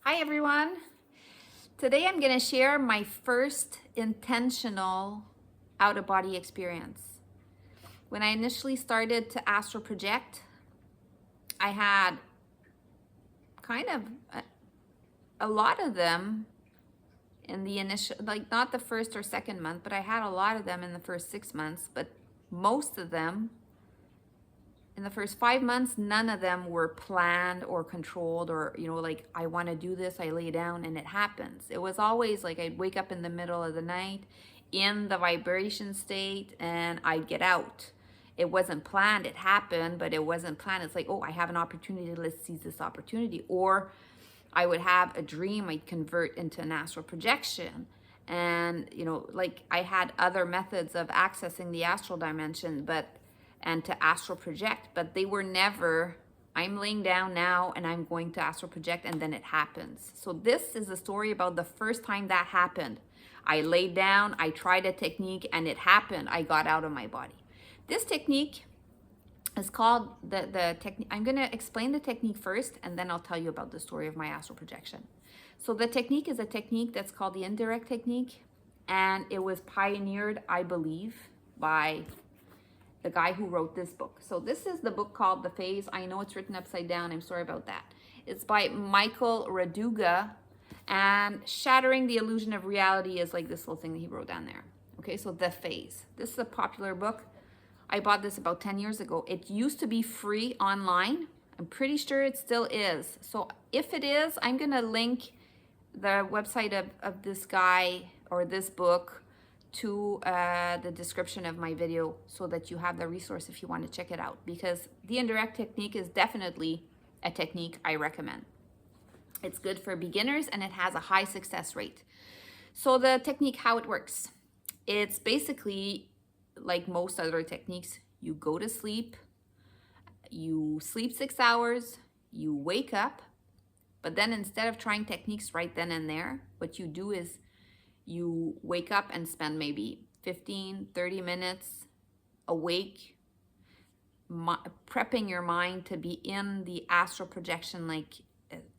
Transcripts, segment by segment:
Hi everyone. Today I'm going to share my first intentional out-of-body experience. When I initially started to astral project, I had kind of a lot of them in the initial, like not the first or second month, but I had a lot of them in the first 6 months, but most of them in the first 5 months, none of them were planned or controlled or, like I want to do this, I lay down and it happens. It was always like I'd wake up in the middle of the night in the vibration state and I'd get out. It wasn't planned, it happened, but it wasn't planned. It's like, oh, I have an opportunity, let's seize this opportunity. Or I would have a dream I'd convert into an astral projection. And, like I had other methods of accessing the astral dimension, and to astral project, but they were never, I'm laying down now and I'm going to astral project and then it happens. So this is a story about the first time that happened. I laid down, I tried a technique and it happened. I got out of my body. This technique is called the technique. I'm gonna explain the technique first and then I'll tell you about the story of my astral projection. So the technique is a technique that's called the indirect technique, and it was pioneered, I believe, by the guy who wrote this book. So this is the book called The Phase. I know it's written upside down. I'm sorry about that. It's by Michael Raduga, and Shattering the Illusion of Reality is like this little thing that he wrote down there. Okay, so The Phase. This is a popular book. I bought this about 10 years ago. It used to be free online. I'm pretty sure it still is. So if it is, I'm gonna link the website of this guy or this book to the description of my video so that you have the resource if you want to check it out, because the indirect technique is definitely a technique I recommend. It's good for beginners and it has a high success rate. So the technique, how it works, it's basically like most other techniques. You go to sleep, you sleep 6 hours, you wake up, but then instead of trying techniques right then and there, what you do is you wake up and spend maybe 15, 30 minutes awake, prepping your mind to be in the astral projection like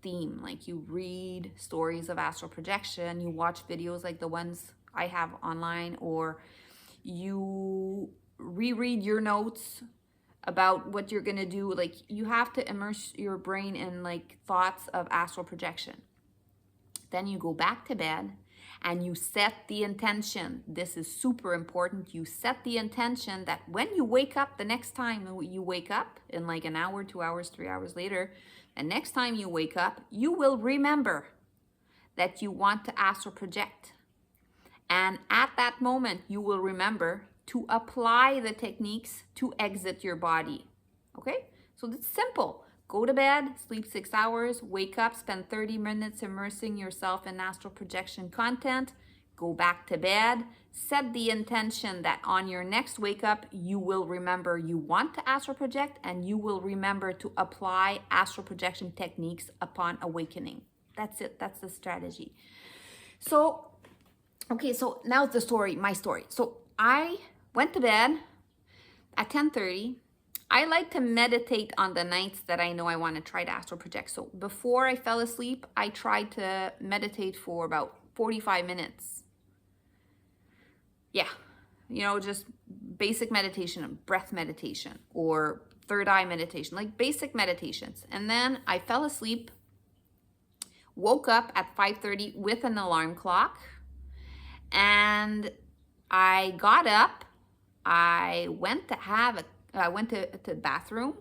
theme. Like you read stories of astral projection, you watch videos like the ones I have online, or you reread your notes about what you're gonna do. Like you have to immerse your brain in like thoughts of astral projection. Then you go back to bed and you set the intention. This is super important. You set the intention that when you wake up, the next time you wake up in like an hour, 2 hours, 3 hours later, the next time you wake up, you will remember that you want to astral project. And at that moment, you will remember to apply the techniques to exit your body. Okay? So it's simple. Go to bed, sleep 6 hours, wake up, spend 30 minutes immersing yourself in astral projection content, go back to bed, set the intention that on your next wake up, you will remember you want to astral project and you will remember to apply astral projection techniques upon awakening. That's it. That's the strategy. So, okay, so now the story, my story. So I went to bed at 10:30. I like to meditate on the nights that I know I want to try to astral project. So before I fell asleep, I tried to meditate for about 45 minutes. Yeah, just basic meditation, breath meditation, or third eye meditation, like basic meditations. And then I fell asleep, woke up at 5:30 with an alarm clock, and I got up. I went to the bathroom.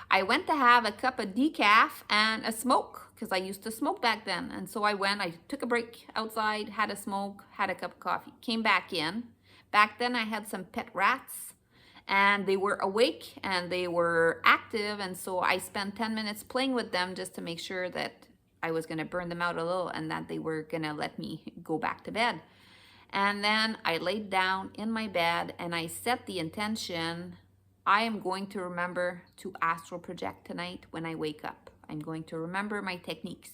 I went to have a cup of decaf and a smoke, because I used to smoke back then. And so I took a break outside, had a smoke, had a cup of coffee, came back in. Back then I had some pet rats and they were awake and they were active. And so I spent 10 minutes playing with them just to make sure that I was gonna burn them out a little and that they were gonna let me go back to bed. And then I laid down in my bed and I set the intention, I am going to remember to astral project tonight when I wake up. I'm going to remember my techniques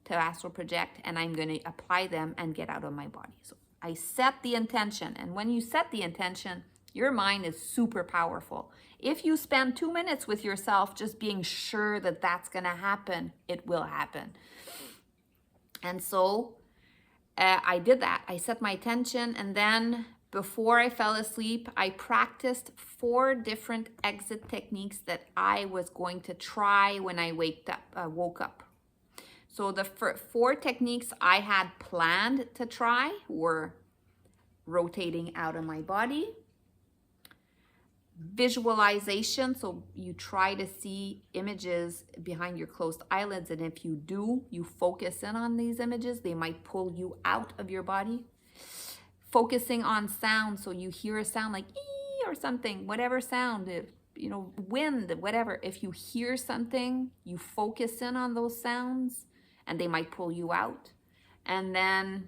to astral project and I'm going to apply them and get out of my body. So I set the intention, and when you set the intention, your mind is super powerful. If you spend 2 minutes with yourself just being sure that that's going to happen, it will happen. And so I did that. I set my attention, and then before I fell asleep, I practiced 4 different exit techniques that I was going to try when I woke up. So the 4 techniques I had planned to try were rotating out of my body, visualization, so you try to see images behind your closed eyelids, and if you do, you focus in on these images, they might pull you out of your body. Focusing on sound, so you hear a sound like ee or something, whatever sound, wind, whatever. If you hear something, you focus in on those sounds and they might pull you out. And then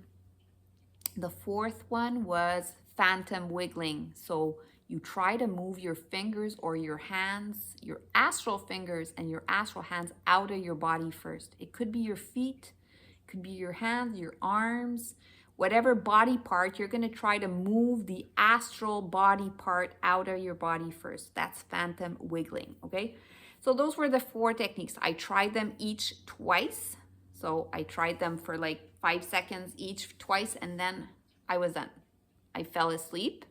the 4th one was phantom wiggling. So you try to move your fingers or your hands, your astral fingers and your astral hands out of your body first. It could be your feet, it could be your hands, your arms, whatever body part, you're going to try to move the astral body part out of your body first. That's phantom wiggling, okay? So those were the 4 techniques. I tried them each twice. So I tried them for like 5 seconds each twice, and then I was done. I fell asleep.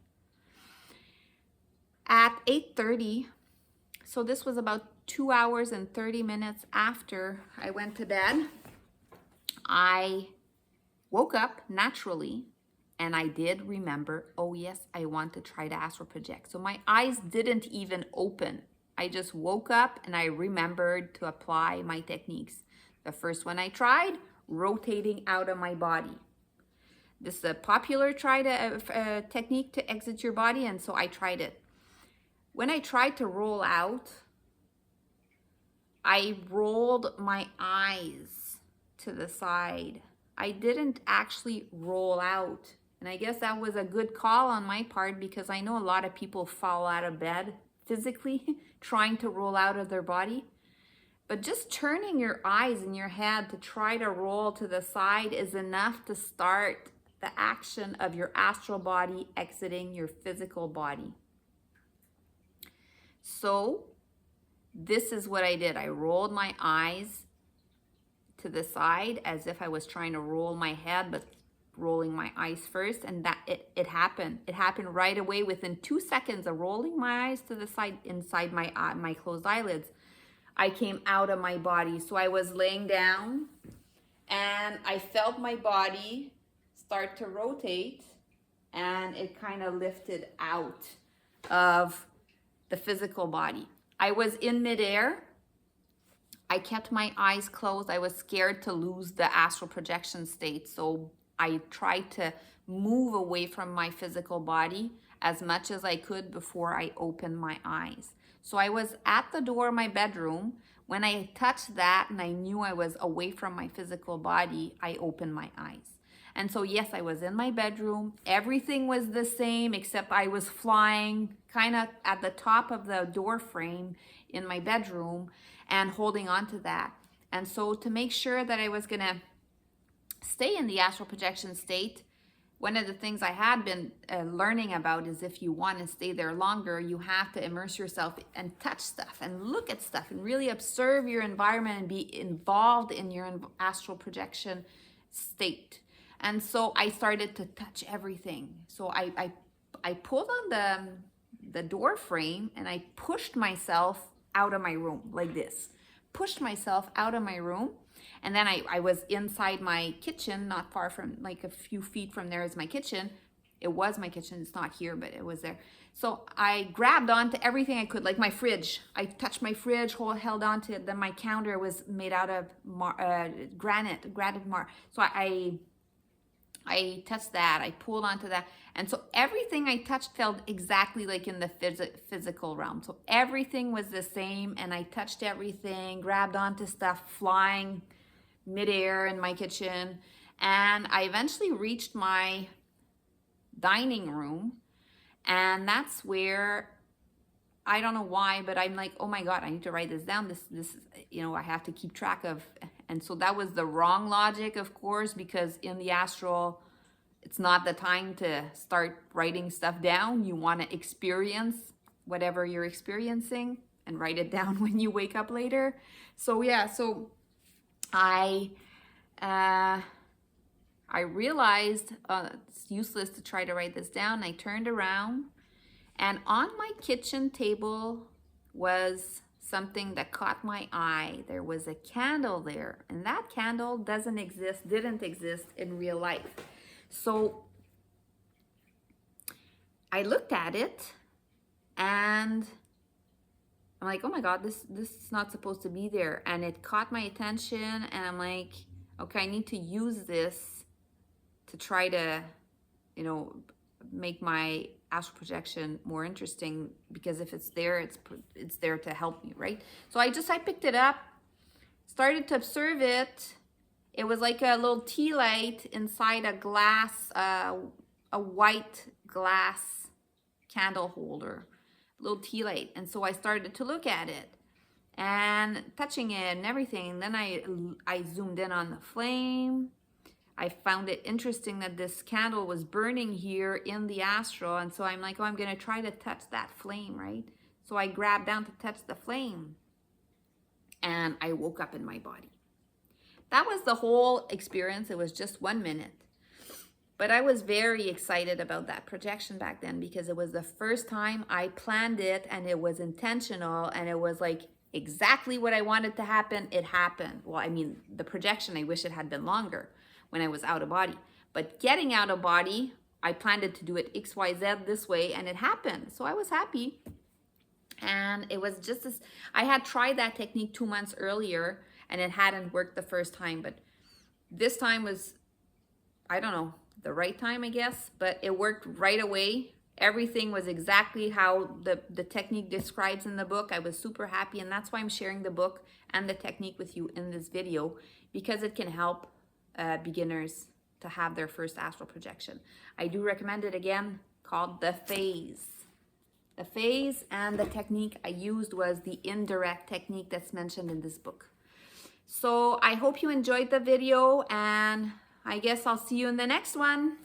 At 8:30, so this was about 2 hours and 30 minutes after I went to bed, I woke up naturally, and I did remember, oh yes, I want to try to astral project. So my eyes didn't even open. I just woke up and I remembered to apply my techniques. The first one I tried, rotating out of my body. This is a popular technique to exit your body, and so I tried it. When I tried to roll out, I rolled my eyes to the side. I didn't actually roll out. And I guess that was a good call on my part, because I know a lot of people fall out of bed physically trying to roll out of their body. But just turning your eyes and your head to try to roll to the side is enough to start the action of your astral body exiting your physical body. So this is what I did. I rolled my eyes to the side as if I was trying to roll my head, but rolling my eyes first, and that it happened. It happened right away within 2 seconds of rolling my eyes to the side inside my closed eyelids. I came out of my body. So I was laying down and I felt my body start to rotate, and it kind of lifted out of the physical body. I was in midair. I kept my eyes closed. I was scared to lose the astral projection state. So I tried to move away from my physical body as much as I could before I opened my eyes. So I was at the door of my bedroom. When I touched that and I knew I was away from my physical body, I opened my eyes. And so yes, I was in my bedroom. Everything was the same, except I was flying kind of at the top of the door frame in my bedroom and holding on to that. And so to make sure that I was going to stay in the astral projection state, one of the things I had been learning about is if you want to stay there longer, you have to immerse yourself and touch stuff and look at stuff and really observe your environment and be involved in your astral projection state. And so I started to touch everything. So I pulled on the door frame and I pushed myself out of my room like this. Pushed myself out of my room. And then I was inside my kitchen, not far from, like a few feet from there is my kitchen. It was my kitchen, it's not here, but it was there. So I grabbed onto everything I could, like my fridge. I touched my fridge, held onto it. Then my counter was made out of granite marble. So I touched that, I pulled onto that. And so everything I touched felt exactly like in the physical realm. So everything was the same, and I touched everything, grabbed onto stuff, flying midair in my kitchen. And I eventually reached my dining room, and that's where, I don't know why, but I'm like, oh my God, I need to write this down. This, I have to keep track of. And so that was the wrong logic, of course, because in the astral, it's not the time to start writing stuff down. You want to experience whatever you're experiencing and write it down when you wake up later. So yeah, so I I realized it's useless to try to write this down. I turned around, and on my kitchen table was something that caught my eye. There was a candle there, and that candle didn't exist in real life. So I looked at it, and I'm like, oh my God, this is not supposed to be there. And it caught my attention, and I'm like, okay, I need to use this to try to, you know, make my astral projection more interesting, because if it's there, it's there to help me, right? So I picked it up, started to observe it. It was like a little tea light inside a glass, a white glass candle holder, little tea light. And so I started to look at it and touching it and everything. And then I zoomed in on the flame. I found it interesting that this candle was burning here in the astral. And so I'm like, oh, I'm going to try to touch that flame, right? So I grabbed down to touch the flame, and I woke up in my body. That was the whole experience. It was just 1 minute. But I was very excited about that projection back then, because it was the first time I planned it, and it was intentional, and it was like exactly what I wanted to happen. It happened. Well, I mean, the projection, I wish it had been longer when I was out of body. But getting out of body, I planned it to do it XYZ this way, and it happened. So I was happy. And it was just as, I had tried that technique 2 months earlier, and it hadn't worked the first time. But this time was, I don't know, the right time, I guess, but it worked right away. Everything was exactly how the technique describes in the book. I was super happy, and that's why I'm sharing the book and the technique with you in this video, because it can help beginners to have their first astral projection. I do recommend it again, called The Phase. The phase, and the technique I used was the indirect technique that's mentioned in this book. So I hope you enjoyed the video, and I guess I'll see you in the next one.